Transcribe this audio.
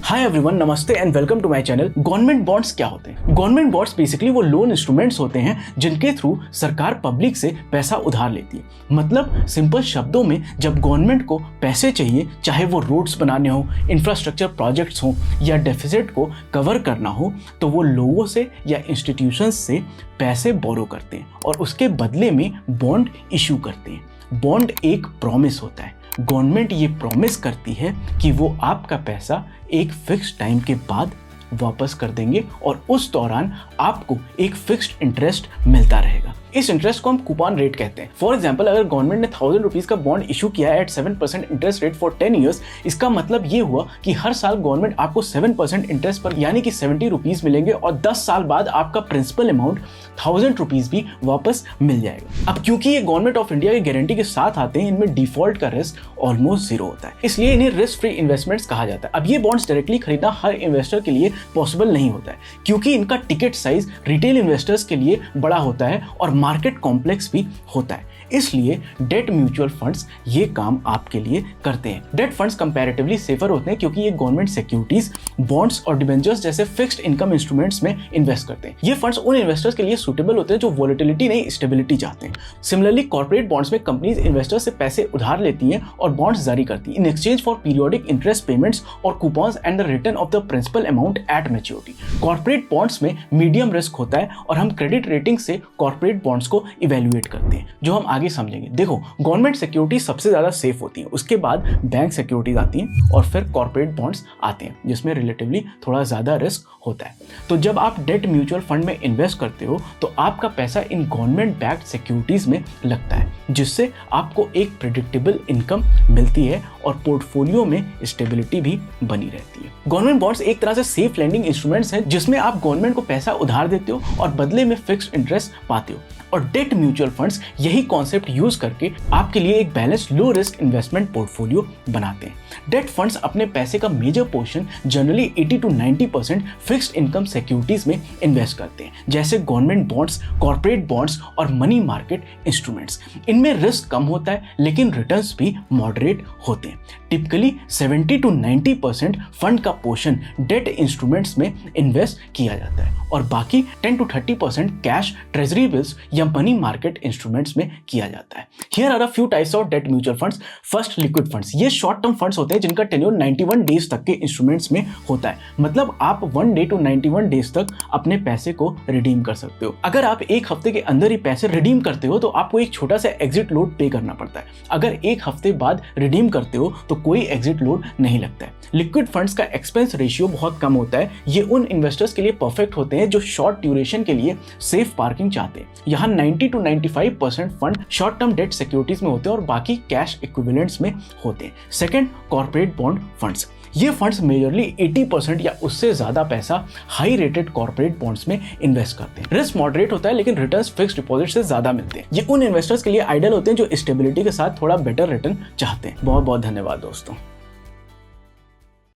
हाय everyone, नमस्ते and welcome to my channel. Government bonds क्या होते हैं? गवर्नमेंट बॉन्ड्स बेसिकली वो लोन इंस्ट्रूमेंट्स होते हैं जिनके थ्रू सरकार पब्लिक से पैसा उधार लेती है। मतलब सिंपल शब्दों में, जब गवर्नमेंट को पैसे चाहिए, चाहे वो रोड्स बनाने हो, इंफ्रास्ट्रक्चर प्रोजेक्ट्स हो या डेफिसिट को कवर करना हो, तो वो लोगों से या इंस्टीट्यूशंस से पैसे बोरो करते हैं और उसके बदले में बॉन्ड इशू करते हैं। बॉन्ड एक प्रॉमिस होता है। गवर्नमेंट ये प्रॉमिस करती है कि वो आपका पैसा एक फिक्स टाइम के बाद वापस कर देंगे और उस दौरान आपको एक फिक्स्ड इंटरेस्ट मिलता रहेगा। इस इंटरेस्ट को हम कूपन रेट कहते हैं। फॉर एग्जाम्पल, अगर गवर्नमेंट ने 1000 रुपीज का बॉन्ड इशू किया है at 7% interest rate for 10 years, इसका मतलब ये हुआ कि हर साल गवर्नमेंट आपको 7% इंटरेस्ट पर यानी कि 70 रुपीज मिलेंगे और 10 साल बाद आपका प्रिंसिपल अमाउंट 1000 रुपीज भी वापस मिल जाएगा। अब क्योंकि ये गवर्नमेंट ऑफ इंडिया की गारंटी के साथ आते हैं, इनमें डिफॉल्ट का रिस्क ऑलमोस्ट जीरो होता है, इसलिए इन्हें रिस्क फ्री इन्वेस्टमेंट्स कहा जाता है। अब ये बॉन्ड्स डायरेक्टली खरीदना हर इन्वेस्टर के लिए पॉसिबल नहीं होता है, क्योंकि इनका टिकट साइज रिटेल इन्वेस्टर्स के लिए बड़ा होता है और मार्केट कॉम्प्लेक्स भी होता है। इसलिए डेट म्यूचुअल फंड्स ये काम आपके लिए करते हैं। डेट फंड्स कंपैरेटिवली सेफर होते हैं क्योंकि ये गवर्नमेंट सिक्योरिटीज, बॉन्ड्स और डिबेंचर्स जैसे फिक्स्ड इनकम इंस्ट्रूमेंट्स में इन्वेस्ट करते हैं। ये फंड्स उन इन्वेस्टर्स के लिए सूटेबल होते हैं जो वोलेटिलिटी नहीं, स्टेबिलिटी चाहते हैं। सिमिलरली कॉर्पोरेट बॉन्ड्स में कंपनीज इन्वेस्टर्स से पैसे उधार लेती हैं और बॉन्ड्स जारी करती हैं in exchange for periodic interest payments और coupons and the return of the principal amount at maturity. Corporate bonds में मीडियम रिस्क होता है और हम क्रेडिट रेटिंग से कॉर्पोरेट बॉन्ड्स को इवेल्युएट करते हैं, जो हम आगे समझेंगे। देखो, गवर्नमेंट सिक्योरिटी सबसे ज्यादा सेफ होती है, उसके बाद बैंक सिक्योरिटीज आती हैं और फिर कॉर्पोरेट बॉन्ड्स आते हैं जिसमें रिलेटिवली थोड़ा ज्यादा रिस्क होता है। तो जब आप डेट म्यूचुअल फंड में इन्वेस्ट करते हो तो आपका पैसा इन गवर्नमेंट बैक्ड सिक्योरिटीज में लगता है, जिससे आपको एक प्रेडिक्टेबल इनकम मिलती है और पोर्टफोलियो में स्टेबिलिटी भी बनी रहती है। गवर्नमेंट बॉन्ड्स एक तरह से सेफ लैंडिंग इंस्ट्रूमेंट्स हैं जिसमें आप गवर्नमेंट को पैसा उधार देते हो और बदले में फिक्स्ड इंटरेस्ट पाते हो। और डेट म्यूचुअल फंड्स यही कॉन्सेप्ट यूज करके आपके लिए एक balance low risk investment portfolio बनाते हैं। डेट फंड्स अपने पैसे का major portion generally 80 to 90% fixed income securities में इन्वेस्ट करते हैं, जैसे गवर्नमेंट बॉन्ड्स, कॉर्पोरेट बॉन्ड्स और मनी मार्केट इंस्ट्रूमेंट्स। इनमें रिस्क कम होता है लेकिन रिटर्न्स भी मॉडरेट होते हैं। टिपिकली 70 to 90% फंड का पोर्शन डेट इंस्ट्रूमेंट्स में इन्वेस्ट किया जाता है और बाकी 10 to 30% कैश, ट्रेजरी बिल्स या मनी मार्केट इंस्ट्रूमेंट्स में किया जाता है। Here are a few types of debt mutual funds. First, liquid funds. ये शॉर्ट टर्म फंड्स होते हैं जिनका टेन्योर 91 डेज तक के इंस्ट्रूमेंट्स में होता है। मतलब आप 1 day to 91 डेज तक अपने पैसे को रिडीम कर सकते हो। अगर आप एक हफ्ते के अंदर ही पैसे रिडीम करते हो तो आपको एक छोटा सा एग्जिट लोड पे करना पड़ता है। अगर एक हफ्ते बाद रिडीम करते हो तो कोई एग्जिट लोड नहीं लगता है। लिक्विड फंड्स का एक्सपेंस रेशियो बहुत कम होता है। ये उन इन्वेस्टर्स के लिए परफेक्ट होते हैं जो शॉर्ट ड्यूरेशन के लिए सेफ पार्किंग चाहते हैं। यहाँ 90 to 95% fund short term debt securities में होते हैं और बाकी कैश इक्विवेलेंट्स में होते हैं। Second, corporate bond funds. ये फंड्स मेजरली 80% या उससे ज्यादा पैसा हाई रेटेड कॉर्पोरेट बॉन्ड्स में इन्वेस्ट करते हैं। रिस्क मॉडरेट होता है लेकिन रिटर्न्स फिक्स्ड डिपॉजिट से ज्यादा मिलते हैं। ये उन इन्वेस्टर्स के लिए आइडियल होते हैं जो स्टेबिलिटी के साथ थोड़ा बेटर रिटर्न चाहते हैं। बहुत बहुत धन्यवाद दोस्तों।